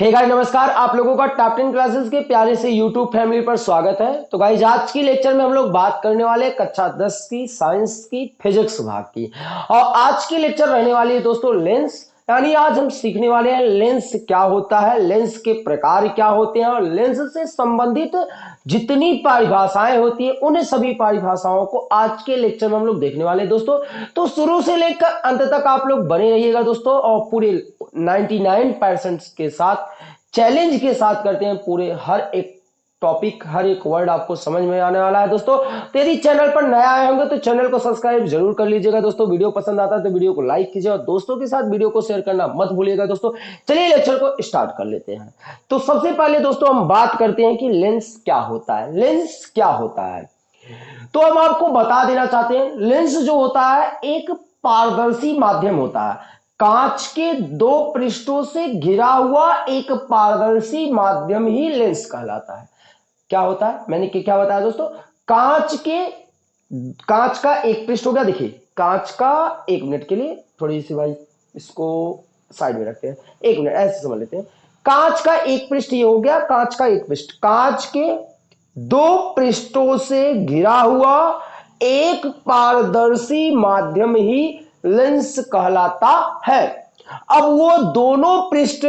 Hey guys नमस्कार। आप लोगों का टॉप 10 क्लासेस के प्यारे से यूट्यूब फैमिली पर स्वागत है। तो गाइस आज की लेक्चर में हम लोग बात करने वाले हैं कक्षा 10 की साइंस की फिजिक्स भाग की। और आज की लेक्चर रहने वाली है दोस्तों लेंस, यानी आज हम सीखने वाले हैं लेंस क्या होता है, लेंस के प्रकार क्या होते हैं और लेंस से संबंधित जितनी परिभाषाएं होती है उन सभी परिभाषाओं को आज के लेक्चर में हम लोग देखने वाले हैं दोस्तों। तो शुरू से लेकर अंत तक आप लोग बने रहिएगा दोस्तों, और पूरे 99% के साथ चैलेंज के साथ करते हैं। पूरे हर एक टॉपिक हर एक वर्ड आपको समझ में आने वाला है दोस्तों। तो यदि चैनल पर नया आए होंगे तो चैनल को सब्सक्राइब जरूर कर लीजिएगा दोस्तों। वीडियो पसंद आता है तो वीडियो को लाइक कीजिए और दोस्तों के साथ वीडियो को शेयर करना मत भूलिएगा दोस्तों। चलिए लेक्चर को स्टार्ट कर लेते हैं। तो सबसे पहले दोस्तों हम बात करते हैं कि लेंस क्या होता है। लेंस क्या होता है तो हम आपको बता देना चाहते हैं, लेंस जो होता है एक पारदर्शी माध्यम होता है। कांच के दो पृष्ठों से घिरा हुआ एक पारदर्शी माध्यम ही लेंस कहलाता है। क्या होता है, मैंने क्या बताया दोस्तों, कांच का एक पृष्ठ हो गया। देखिए कांच का, एक मिनट के लिए थोड़ी सी भाई इसको साइड में रखते हैं, एक मिनट ऐसे समझ लेते हैं। कांच का एक पृष्ठ ये हो गया, कांच का एक पृष्ठ, कांच के दो पृष्ठों से घिरा हुआ एक पारदर्शी माध्यम ही लेंस कहलाता है। अब वो दोनों पृष्ठ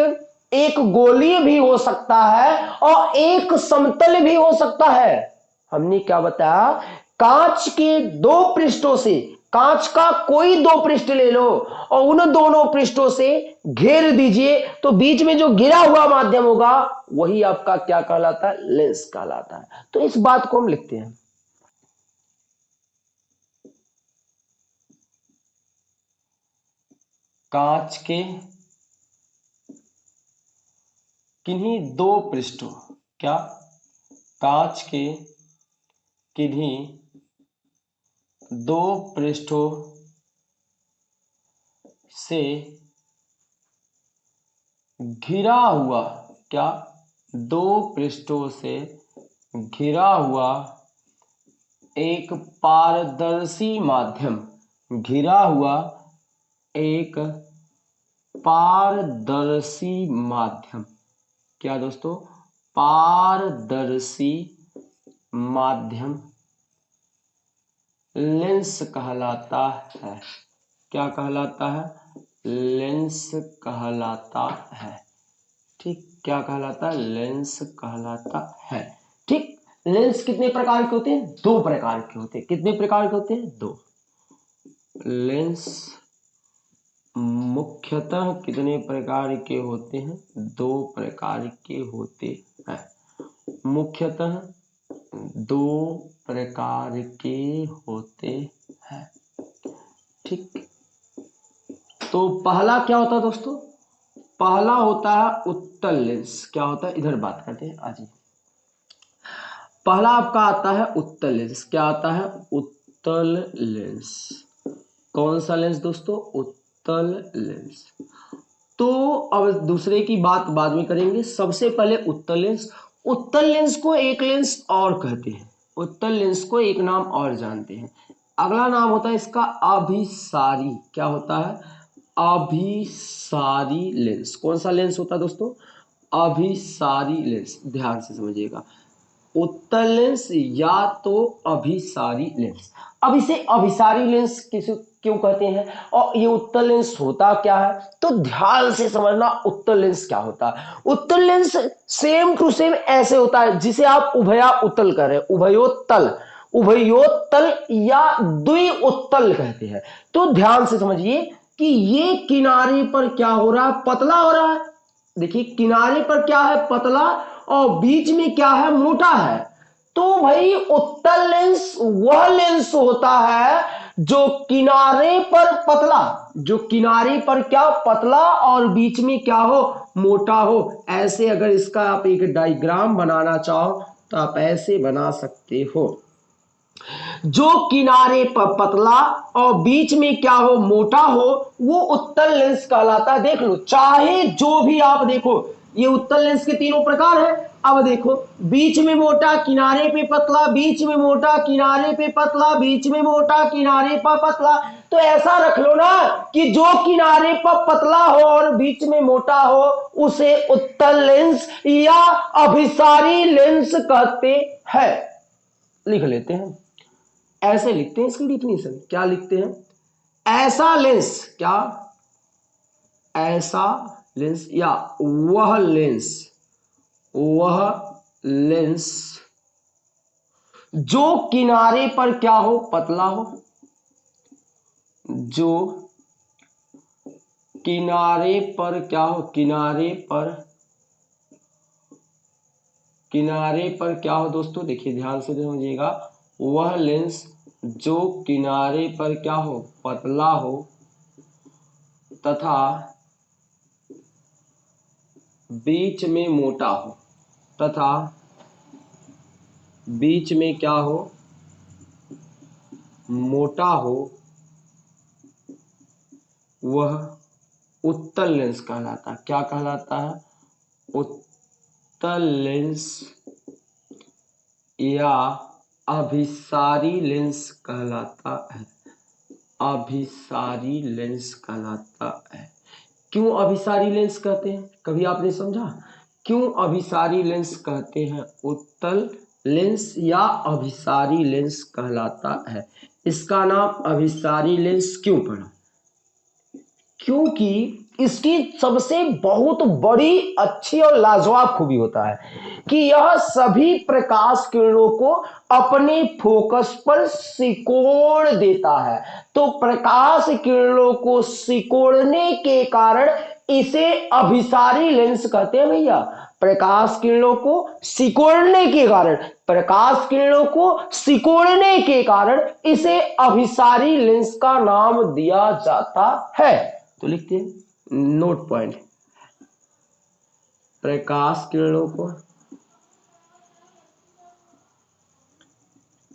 एक गोलीय भी हो सकता है और एक समतल भी हो सकता है। हमने क्या बताया, कांच के दो पृष्ठों से, कांच का कोई दो पृष्ठ ले लो और उन दोनों पृष्ठों से घेर दीजिए तो बीच में जो गिरा हुआ माध्यम होगा वही आपका क्या कहलाता है, लेंस कहलाता है। तो इस बात को हम लिखते हैं, कांच के किन्हीं दो पृष्ठों, क्या, कांच के किन्हीं दो पृष्ठों से घिरा हुआ, क्या, दो पृष्ठों से घिरा हुआ एक पारदर्शी माध्यम, घिरा हुआ एक पारदर्शी माध्यम, क्या दोस्तों, पारदर्शी माध्यम लेंस कहलाता है। क्या कहलाता है, लेंस कहलाता है। ठीक, क्या कहलाता है, लेंस कहलाता है। ठीक, लेंस कितने प्रकार के होते हैं, दो प्रकार के होते हैं। कितने प्रकार के होते हैं, दो। लेंस मुख्यतः कितने प्रकार के होते हैं, दो प्रकार के होते हैं। मुख्यतः दो प्रकार के होते हैं। ठीक, तो पहला क्या होता है दोस्तों, पहला होता है उत्तल लेंस। क्या होता है, इधर बात करते हैं आज। पहला आपका आता है उत्तल लेंस। क्या आता है, उत्तल लेंस। कौन सा लेंस दोस्तों, उत्तल लेंस। तो अब दूसरे की बात बाद में करेंगे, सबसे पहले उत्तल लेंस। उत्तल लेंस को एक लेंस और कहते हैं, उत्तल लेंस को एक नाम और जानते हैं। अगला नाम होता है इसका अभिसारी। क्या होता है, अभिसारी लेंस। कौन सा लेंस होता है दोस्तों, अभिसारी लेंस। ध्यान से समझिएगा, उत्तल लेंस या तो अभिसारी लेंस। अब इसे अभिसारी लेंस किसे क्यों कहते हैं और ये उत्तल लेंस होता क्या है, तो ध्यान से समझना उत्तल लेंस क्या होता है। उत्तल लेंस सेम टू सेम ऐसे होता है जिसे आप उभया उत्तल कह रहे हैं, उभयोत्तल, उभयोत्तल या द्विउत्तल कहते हैं। तो ध्यान से समझिए कि ये किनारे पर क्या हो रहा है, पतला हो रहा है। देखिए किनारे पर क्या है, पतला, और बीच में क्या है, मोटा है। तो भाई उत्तल लेंस वह लेंस होता है जो किनारे पर पतला, जो किनारे पर क्या, पतला, और बीच में क्या हो, मोटा हो। ऐसे अगर इसका आप एक डायग्राम बनाना चाहो तो आप ऐसे बना सकते हो। जो किनारे पर पतला और बीच में क्या हो, मोटा हो, वो उत्तल लेंस कहलाता है। देख लो, चाहे जो भी आप देखो, ये उत्तल लेंस के तीनों प्रकार हैं। अब देखो, बीच में मोटा, किनारे पे पतला, बीच में मोटा, किनारे पे पतला, बीच में मोटा, किनारे पर पतला। तो ऐसा रख लो ना कि जो किनारे पर पतला हो और बीच में मोटा हो उसे उत्तल लेंस या अभिसारी लेंस कहते हैं। लिख लेते हैं, ऐसे लिखते हैं इसकी डिफिनीशन। क्या लिखते हैं? ऐसा लेंस, क्या? ऐसा लेंस या वह लेंस, वह लेंस जो किनारे पर क्या हो? पतला हो। जो किनारे पर क्या हो? किनारे पर क्या हो दोस्तों? देखिए ध्यान से समझिएगा, वह लेंस जो किनारे पर क्या हो? पतला हो तथा बीच में मोटा हो, तथा बीच में क्या हो? मोटा हो, वह उत्तल लेंस कहलाता है। क्या कहलाता है? उत्तल लेंस या अभिसारी लेंस कहलाता है। अभिसारी लेंस कहलाता है। क्यों अभिसारी लेंस कहते हैं? कभी आपने समझा क्यों अभिसारी लेंस कहते हैं? उत्तल लेंस या अभिसारी लेंस कहलाता है। इसका नाम अभिसारी लेंस क्यों पड़ा? क्योंकि इसकी सबसे बहुत बड़ी अच्छी और लाजवाब खूबी होता है कि यह सभी प्रकाश किरणों को अपने फोकस पर सिकोड़ देता है। तो प्रकाश किरणों को सिकोड़ने के कारण इसे अभिसारी लेंस कहते हैं भैया। प्रकाश किरणों को सिकोड़ने के कारण, प्रकाश किरणों को सिकोड़ने के कारण इसे अभिसारी लेंस का नाम दिया जाता है। तो लिखते हैं नोट पॉइंट, प्रकाश किरणों को,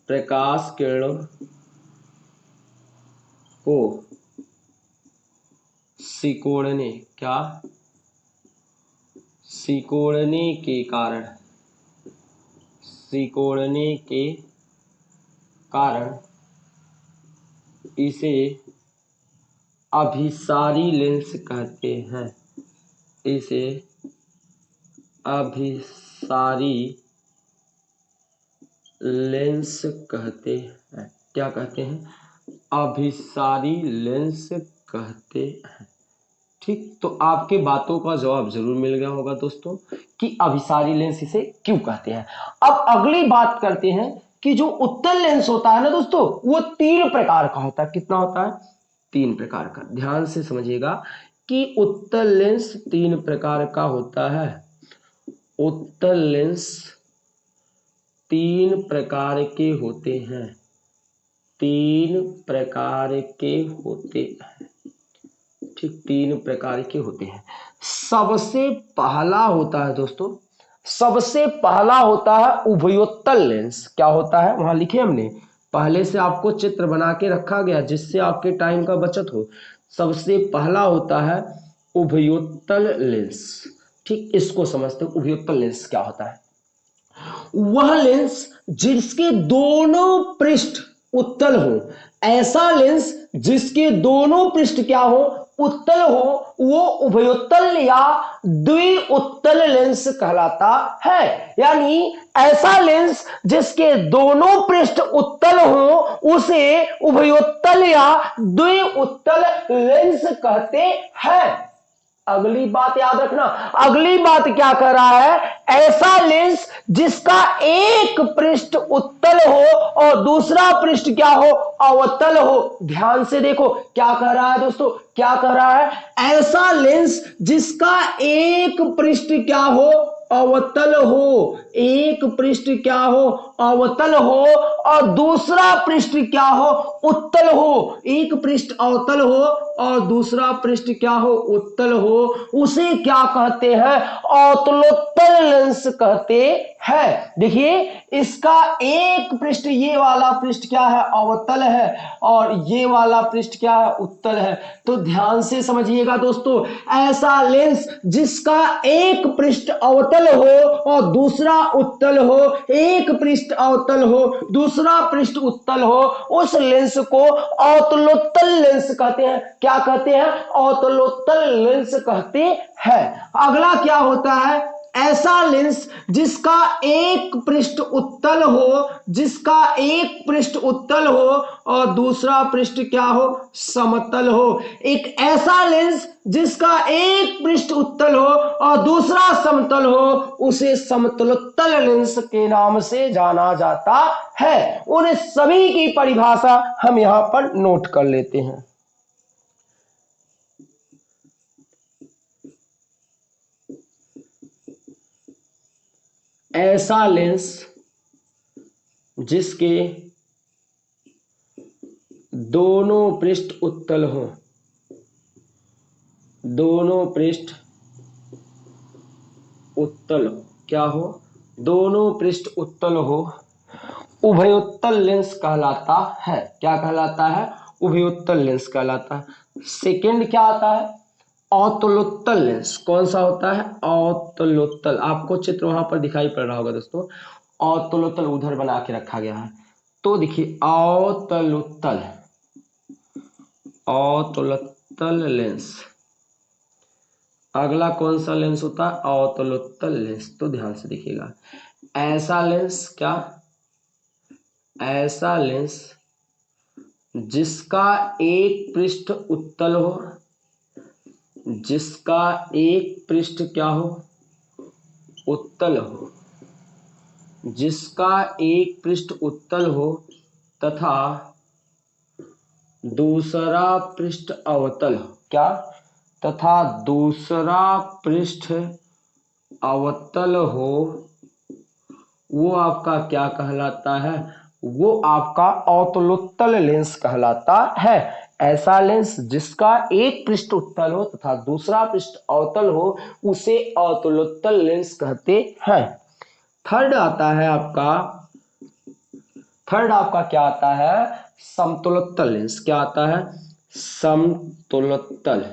प्रकाश किरणों को सिकोड़ने, क्या? सिकोड़ने के कारण, सिकोड़ने के कारण इसे अभिसारी लेंस कहते हैं। इसे अभिसारी लेंस कहते हैं। क्या कहते हैं? अभिसारी लेंस कहते हैं। ठीक, तो आपके बातों का जवाब जरूर मिल गया होगा दोस्तों कि अभिसारी लेंस इसे क्यों कहते हैं। अब अगली बात करते हैं कि जो उत्तल लेंस होता है ना दोस्तों, वो 3 प्रकार का होता है। कितना होता है? 3 प्रकार का। ध्यान से समझिएगा कि उत्तल लेंस 3 प्रकार का होता है। उत्तल लेंस 3 प्रकार के होते हैं। 3 प्रकार के होते हैं। ठीक, 3 प्रकार के होते हैं। सबसे पहला होता है दोस्तों, सबसे पहला होता है उभयोत्तल लेंस। क्या होता है? वहां लिखे हमने, पहले से आपको चित्र बना के रखा गया जिससे आपके टाइम का बचत हो। सबसे पहला होता है उभयोत्तल लेंस। ठीक, इसको समझते हैं। उभयोत्तल लेंस क्या होता है? वह लेंस जिसके दोनों पृष्ठ उत्तल हो। ऐसा लेंस जिसके दोनों पृष्ठ क्या हो? उत्तल हो, वो उभयोत्तल या द्विउत्तल लेंस कहलाता है। यानी ऐसा लेंस जिसके दोनों पृष्ठ उत्तल हो उसे उभयोत्तल या द्विउत्तल लेंस कहते हैं। अगली बात याद रखना, अगली बात क्या कर रहा है? ऐसा लेंस जिसका एक पृष्ठ उत्तल हो और दूसरा पृष्ठ क्या हो? अवतल हो। ध्यान से देखो क्या कह रहा है दोस्तों, क्या कह रहा है? ऐसा लेंस जिसका एक पृष्ठ क्या हो? अवतल हो। एक पृष्ठ क्या हो? अवतल हो और दूसरा पृष्ठ क्या हो, उत्तल हो। एक पृष्ठ अवतल हो और दूसरा पृष्ठ क्या हो, उत्तल हो, उसे क्या कहते हैं, अवतलोत्तल लेंस कहते हैं। देखिए इसका एक पृष्ठ, ये वाला पृष्ठ क्या है, अवतल है और ये वाला पृष्ठ क्या है, उत्तल है। तो ध्यान से समझिएगा दोस्तों, ऐसा लेंस जिसका एक पृष्ठ अवतल हो और दूसरा उत्तल हो, एक पृष्ठ अवतल हो दूसरा पृष्ठ उत्तल हो, उस लेंस को अवतलोत्तल लेंस कहते हैं। क्या कहते हैं, अवतलोत्तल लेंस कहते हैं। अगला क्या होता है, ऐसा लेंस जिसका एक पृष्ठ उत्तल हो, जिसका एक पृष्ठ उत्तल हो और दूसरा पृष्ठ क्या हो, समतल हो। एक ऐसा लेंस जिसका एक पृष्ठ उत्तल हो और दूसरा समतल हो, उसे समतलोत्तल लेंस के नाम से जाना जाता है। उन सभी की परिभाषा हम यहां पर नोट कर लेते हैं। ऐसा लेंस जिसके दोनों पृष्ठ उत्तल हो, दोनों पृष्ठ उत्तल हो, क्या हो, दोनों पृष्ठ उत्तल हो, उभयोत्तल लेंस कहलाता है। क्या कहलाता है, उभयोत्तल लेंस कहलाता है। सेकंड क्या आता है, अवतलोत्तल लेंस। कौन सा होता है, अवतलोत्तल। आपको चित्र वहां पर दिखाई पड़ रहा होगा दोस्तों, अवतलोत्तल उधर बना के रखा गया है। तो देखिए अवतलोत्तल, अवतलोत्तल लेंस। अगला कौन सा लेंस होता है, अवतलोत्तल लेंस। तो ध्यान से देखिएगा, ऐसा लेंस, क्या, ऐसा लेंस जिसका एक पृष्ठ उत्तल हो, जिसका एक पृष्ठ क्या हो, उत्तल हो, जिसका एक पृष्ठ उत्तल हो तथा दूसरा पृष्ठ अवतल हो, क्या, तथा दूसरा पृष्ठ अवतल हो, वो आपका क्या कहलाता है, वो आपका अवतलोत्तल लेंस कहलाता है। ऐसा लेंस जिसका एक पृष्ठ उत्तल हो तथा दूसरा पृष्ठ अवतल हो, उसे अवतलोत्तल लेंस कहते हैं। थर्ड आता है आपका, थर्ड आपका क्या आता है, समतलोत्तल लेंस। क्या आता है, समतलोत्तल।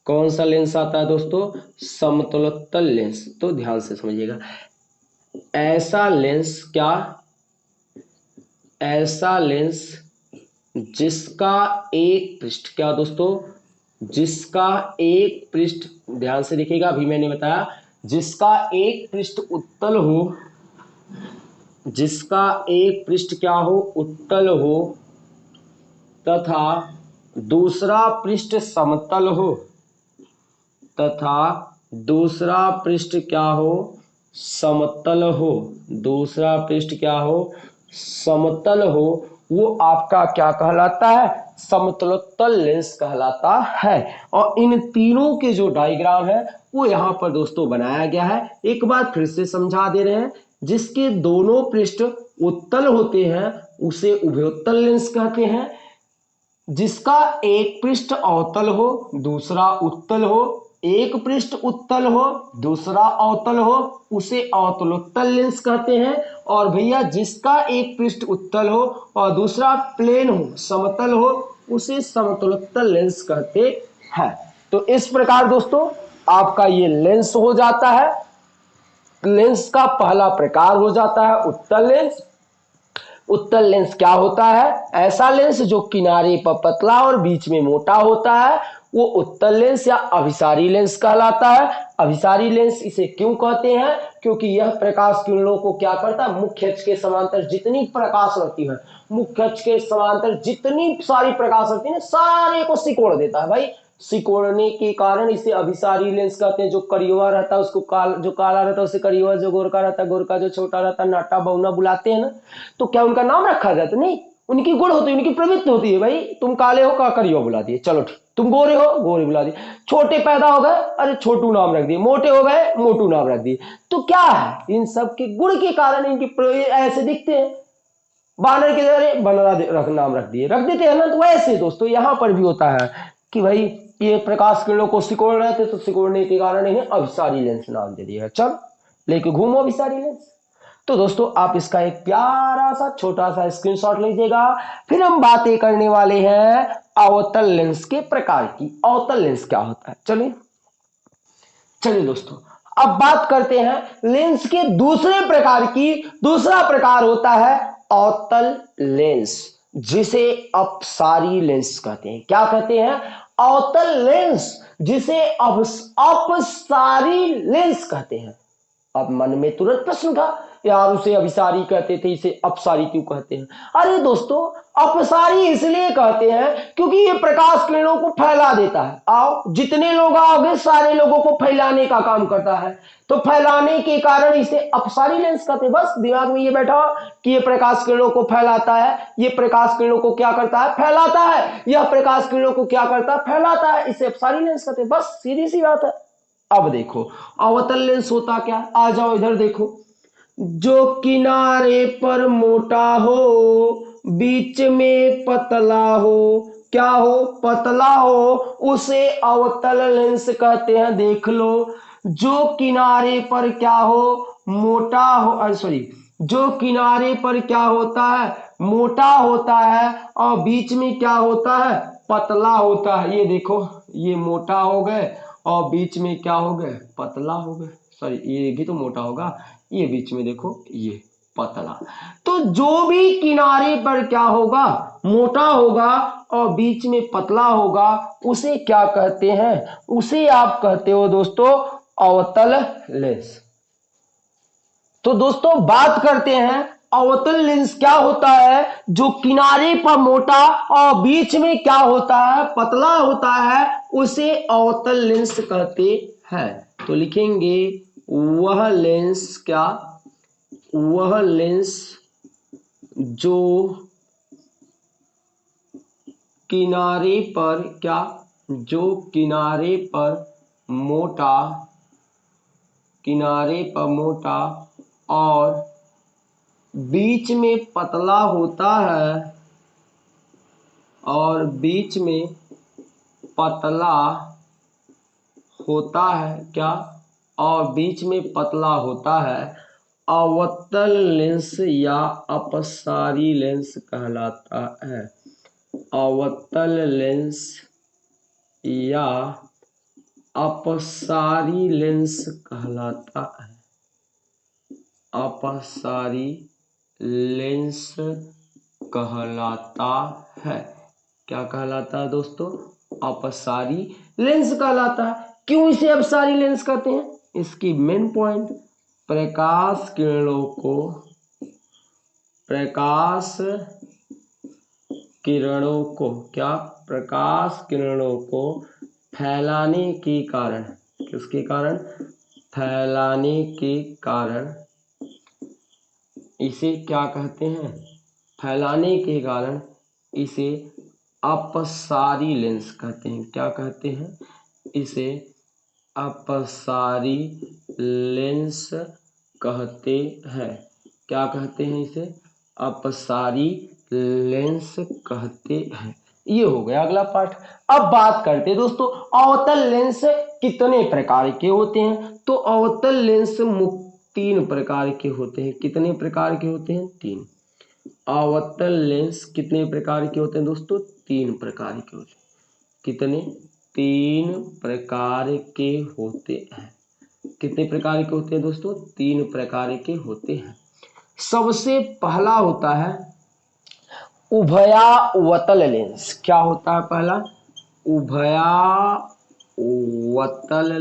कौन सा लेंस आता है दोस्तों, समतलोत्तल लेंस। तो ध्यान से समझिएगा, ऐसा लेंस, क्या, ऐसा लेंस जिसका एक पृष्ठ, क्या दोस्तों, जिसका एक पृष्ठ, ध्यान से देखिएगा, अभी मैंने बताया, जिसका एक पृष्ठ उत्तल हो, जिसका एक पृष्ठ क्या हो, उत्तल हो तथा दूसरा पृष्ठ समतल हो, तथा दूसरा पृष्ठ क्या हो, समतल हो, दूसरा पृष्ठ क्या हो, समतल हो, वो आपका क्या कहलाता है, समतलोत्तल लेंस कहलाता है। और इन तीनों के जो डायग्राम है वो यहाँ पर दोस्तों बनाया गया है। एक बार फिर से समझा दे रहे हैं, जिसके दोनों पृष्ठ उत्तल होते हैं उसे उभयोत्तल लेंस कहते हैं। जिसका एक पृष्ठ अवतल हो दूसरा उत्तल हो, एक पृष्ठ उत्तल हो दूसरा अवतल हो, उसे अवतलोत्तल लेंस कहते हैं। और भैया जिसका एक पृष्ठ उत्तल हो और दूसरा प्लेन हो, समतल हो, उसे समतलोत्तल लेंस कहते हैं। तो इस प्रकार दोस्तों आपका ये लेंस हो जाता है। लेंस का पहला प्रकार हो जाता है उत्तल लेंस। उत्तल लेंस क्या होता है, ऐसा लेंस जो किनारे पर पतला और बीच में मोटा होता है, वो उत्तल लेंस या अभिसारी लेंस कहलाता है। अभिसारी लेंस इसे क्यों कहते हैं, क्योंकि यह प्रकाश किरणों को क्या करता है, मुख्य अक्ष के समांतर जितनी प्रकाश रहती है, मुख्य अक्ष के समांतर जितनी सारी प्रकाश रहती है ना, सारे को सिकोड़ देता है भाई। सिकोड़ने के कारण इसे अभिसारी लेंस कहते हैं। जो करियवा रहता है उसको जो काला रहता है उसे करियवा, जो गोरका रहता है गोरका, जो छोटा रहता है नाटा बौना बुलाते हैं ना। तो क्या उनका नाम रखा जाता, नहीं, उनकी गुण होती है, उनकी प्रवृत्ति होती है। भाई तुम काले हो, का करियो बुला दिए, चलो ठीक। तुम गोरे हो, गोरे बुला दिए। छोटे पैदा हो गए, अरे छोटू नाम रख दिए। मोटे हो गए, मोटू नाम रख दिए। तो क्या है, इन सब के गुण के कारण इनकी ऐसे दिखते हैं। बानर के अरे बनरा नाम रख देते हैं ना। तो वैसे दोस्तों यहां पर भी होता है कि भाई ये प्रकाश किरणों को सिकोड़ रहे थे, तो सिकोड़ने के कारण इन्हें अभिसारी लेंस नाम दे दिया। चल लेके घूमो अभिसारी लेंस। तो दोस्तों आप इसका एक प्यारा सा छोटा सा स्क्रीनशॉट लीजिएगा। फिर हम बातें करने वाले हैं अवतल लेंस के प्रकार की। अवतल लेंस क्या होता है, चलिए चलिए दोस्तों अब बात करते हैं लेंस के दूसरे प्रकार की। दूसरा प्रकार होता है अवतल लेंस, जिसे अपसारी लेंस कहते हैं। क्या कहते हैं, अवतल लेंस, जिसे अपसारी लेंस कहते हैं। अब मन में तुरंत प्रश्न था, यार उसे अभिसारी कहते थे, इसे अपसारी क्यों कहते हैं? अरे दोस्तों अपसारी इसलिए कहते हैं क्योंकि ये प्रकाश किरणों को फैला देता है। आओ जितने लोग आओगे सारे लोगों को फैलाने का काम करता है, तो फैलाने के कारण इसे अपसारी लेंस कहते हैं। बस दिमाग में ये बैठा कि ये प्रकाश किरणों को फैलाता है। ये प्रकाश किरणों को क्या करता है, फैलाता है। यह प्रकाश किरणों को क्या करता है, फैलाता है। इसे अपसारी लेंस कहते हैं। बस सीधी सी बात है। अब देखो अवतल लेंस होता क्या, आ जाओ इधर देखो। जो किनारे पर मोटा हो, बीच में पतला हो, क्या हो, पतला हो, उसे अवतल लेंस कहते हैं। देख लो, जो किनारे पर क्या हो, मोटा हो, सॉरी, जो किनारे पर क्या होता है, मोटा होता है, और बीच में क्या होता है, पतला होता है। ये देखो, ये मोटा हो गए और बीच में क्या हो गए, पतला हो गए। सॉरी, ये भी तो मोटा होगा, ये बीच में देखो ये पतला। तो जो भी किनारे पर क्या होगा, मोटा होगा और बीच में पतला होगा, उसे क्या कहते हैं, उसे आप कहते हो दोस्तों अवतल लेंस। तो दोस्तों बात करते हैं अवतल लेंस क्या होता है। जो किनारे पर मोटा और बीच में क्या होता है, पतला होता है, उसे अवतल लेंस कहते हैं। तो लिखेंगे वह लेंस क्या, वह लेंस जो किनारे पर क्या, जो किनारे पर मोटा, किनारे पर मोटा और बीच में पतला होता है, और बीच में पतला होता है क्या, और बीच में पतला होता है, अवतल लेंस या अपसारी लेंस कहलाता है। अवतल लेंस या अपसारी लेंस कहलाता है। अपसारी लेंस कहलाता है। क्या कहलाता है दोस्तों, अपसारी लेंस कहलाता है। क्यों इसे अपसारी लेंस कहते हैं, इसकी मेन पॉइंट, प्रकाश किरणों को, प्रकाश किरणों को क्या, प्रकाश किरणों को फैलाने के कारण, किसके कारण, फैलाने के कारण इसे क्या कहते हैं, फैलाने के कारण इसे अपसारी लेंस कहते हैं। क्या कहते हैं, इसे अपसारी लेंस कहते हैं। क्या कहते हैं, इसे अपसारी लेंस कहते हैं। ये हो गया अगला पार्ट। अब बात करते हैं दोस्तों अवतल लेंस कितने प्रकार के होते हैं। तो अवतल लेंस तीन प्रकार के होते हैं। कितने प्रकार के होते हैं, तीन। अवतल लेंस कितने प्रकार के होते हैं दोस्तों, तीन प्रकार के होते हैं। कितने, तीन प्रकार के होते हैं। कितने प्रकार के होते हैं दोस्तों, तीन प्रकार के होते हैं। सबसे पहला होता है उभयावतल लेंस। क्या होता है पहला, उभयावतल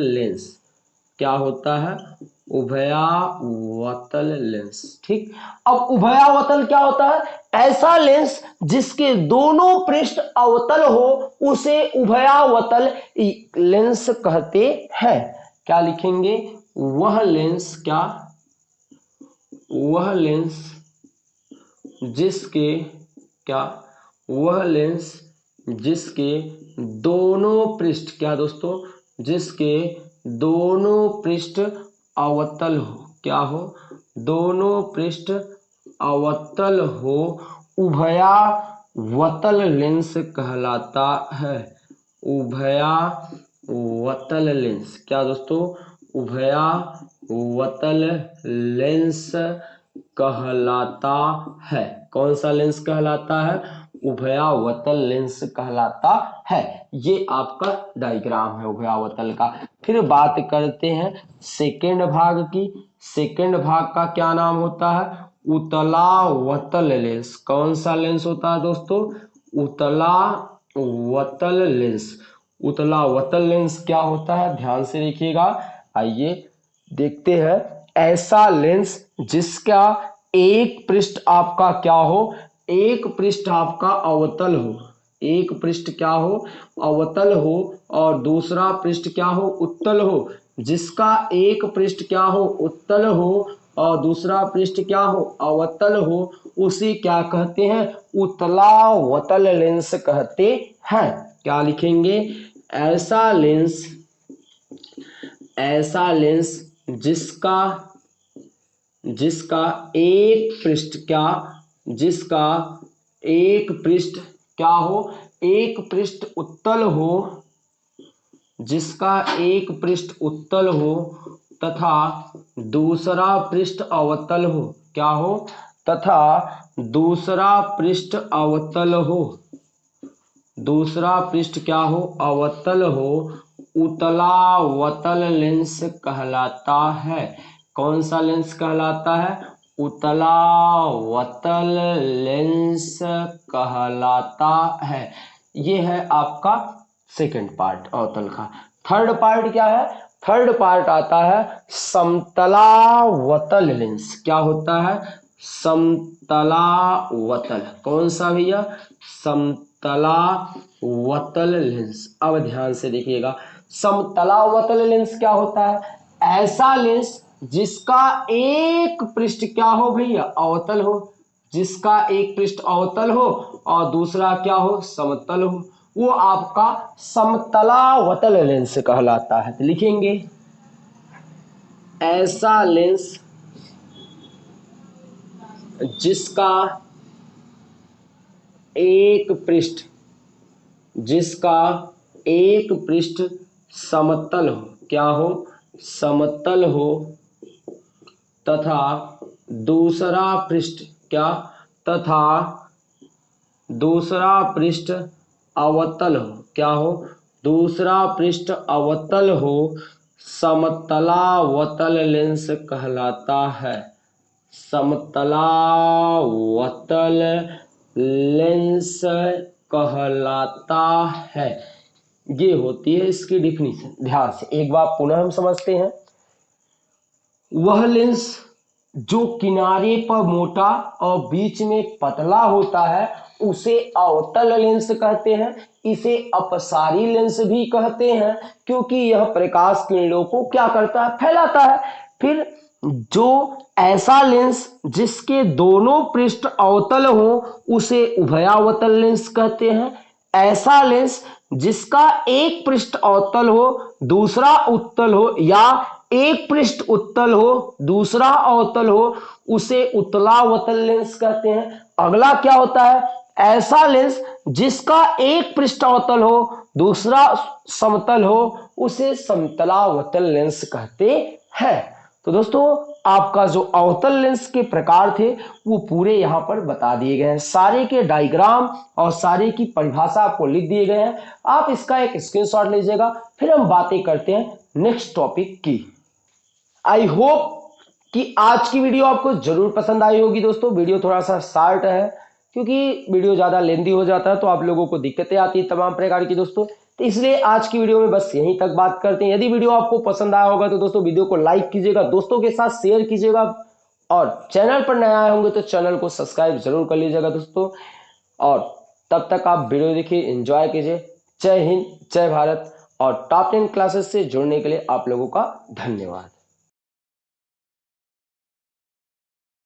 लेंस। क्या होता है, उभयावतल लेंस। ठीक। अब उभयावतल क्या होता है, ऐसा लेंस जिसके दोनों पृष्ठ अवतल हो, उसे उभयावतल लेंस कहते हैं। क्या लिखेंगे, वह लेंस क्या, वह लेंस जिसके क्या, वह लेंस जिसके दोनों पृष्ठ, क्या दोस्तों, जिसके दोनों पृष्ठ अवतल हो, क्या हो, दोनों पृष्ठ अवतल हो, उभयावतल लेंस कहलाता है। उभयावतल लेंस, क्या दोस्तों, उभयावतल लेंस कहलाता है। कौन सा लेंस कहलाता है, उभयावतल लेंस कहलाता है। ये आपका डायग्राम है उभयावतल का। फिर बात करते हैं सेकेंड भाग की। सेकेंड भाग का क्या नाम होता है, उतलावतल लेंस। कौन सा लेंस होता है दोस्तों, उतलावतल लेंस। उतलावतल लेंस क्या होता है, ध्यान से देखिएगा। आइए देखते हैं। ऐसा लेंस जिसका एक पृष्ठ आपका क्या हो, एक पृष्ठ आपका अवतल हो, एक पृष्ठ क्या हो, अवतल हो, और दूसरा पृष्ठ क्या हो, उत्तल हो। जिसका एक पृष्ठ क्या हो, उत्तल हो, और दूसरा पृष्ठ क्या हो, अवतल हो, उसे क्या कहते हैं, उतलावतल लेंस कहते हैं। क्या लिखेंगे, ऐसा लेंस, ऐसा लेंस जिसका एक पृष्ठ क्या, जिसका एक पृष्ठ क्या हो, एक पृष्ठ उत्तल हो, जिसका एक पृष्ठ उत्तल हो तथा दूसरा पृष्ठ अवतल हो, क्या हो, तथा दूसरा पृष्ठ अवतल हो, दूसरा पृष्ठ क्या हो, अवतल हो, उतलावतल लेंस कहलाता है। कौन सा लेंस कहलाता है, उतलावतल लेंस कहलाता है। ये है आपका सेकंड पार्ट अवतल का। थर्ड पार्ट क्या है, थर्ड पार्ट आता है समतलावतल लेंस। क्या होता है, समतलावतल। कौन सा भैया, समतलावतल लेंस। अब ध्यान से देखिएगा, समतलावतल लेंस क्या होता है, ऐसा लेंस जिसका एक पृष्ठ क्या हो भैया, अवतल हो, जिसका एक पृष्ठ अवतल हो और दूसरा क्या हो, समतल हो, वो आपका समतलावतल लेंस कहलाता है। तो लिखेंगे, ऐसा लेंस जिसका एक पृष्ठ, जिसका एक पृष्ठ समतल हो, क्या हो, समतल हो, तथा दूसरा पृष्ठ क्या, तथा दूसरा पृष्ठ अवतल हो, क्या हो, दूसरा पृष्ठ अवतल हो, समतलावतल लेंस कहलाता है। समतलावतल लेंस कहलाता है। ये होती है इसकी डिफिनीशन। ध्यान से एक बार पुनः हम समझते हैं। वह लेंस जो किनारे पर मोटा और बीच में पतला होता है उसे अवतल लेंस कहते हैं। इसे अपसारी लेंस भी कहते हैं, क्योंकि यह प्रकाश किरणों को क्या करता है, फैलाता है। फिर जो ऐसा लेंस जिसके दोनों पृष्ठ अवतल हो उसे उभयावतल लेंस कहते हैं। ऐसा लेंस जिसका एक पृष्ठ अवतल हो दूसरा उत्तल हो, या एक पृष्ठ उत्तल हो दूसरा अवतल हो, उसे उतलावतल लेंस कहते हैं। अगला क्या होता है, ऐसा लेंस जिसका एक पृष्ठ अवतल हो दूसरा समतल हो, उसे समतलावतल लेंस कहते हैं। तो दोस्तों आपका जो अवतल लेंस के प्रकार थे वो पूरे यहां पर बता दिए गए हैं। सारे के डायग्राम और सारे की परिभाषा आपको लिख दिए गए हैं। आप इसका एक स्क्रीनशॉट लीजिएगा। फिर हम बातें करते हैं नेक्स्ट टॉपिक की। आई होप कि आज की वीडियो आपको जरूर पसंद आई होगी। दोस्तों वीडियो थोड़ा सा शार्ट है, क्योंकि वीडियो ज़्यादा लेंदी हो जाता है तो आप लोगों को दिक्कतें आती है तमाम प्रकार की दोस्तों। तो इसलिए आज की वीडियो में बस यहीं तक बात करते हैं। यदि वीडियो आपको पसंद आया होगा तो दोस्तों वीडियो को लाइक कीजिएगा, दोस्तों के साथ शेयर कीजिएगा, और चैनल पर नए आए होंगे तो चैनल को सब्सक्राइब जरूर कर लीजिएगा दोस्तों। और तब तक आप वीडियो देखिए, एंजॉय कीजिए। जय हिंद, जय भारत। और टॉप 10 क्लासेस से जुड़ने के लिए आप लोगों का धन्यवाद।